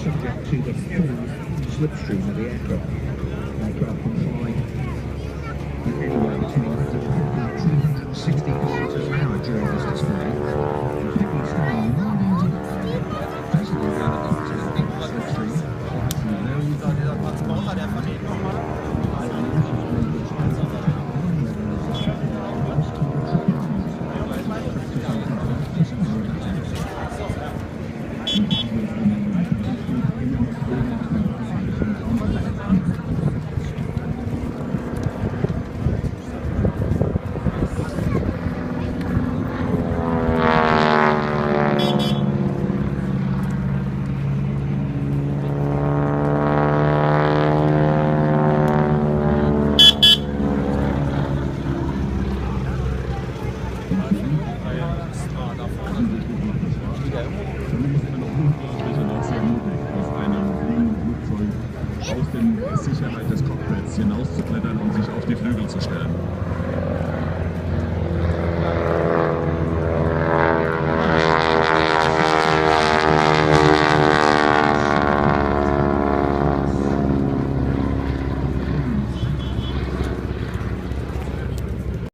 subject to the full slipstream of the aircraft. Aircraft can fly anywhere between 150 and 260 kilometers an hour during this display. And people are flying right out of basically right up to the big slipstream. Aus der Sicherheit des Cockpits hinauszuklettern und sich auf die Flügel zu stellen.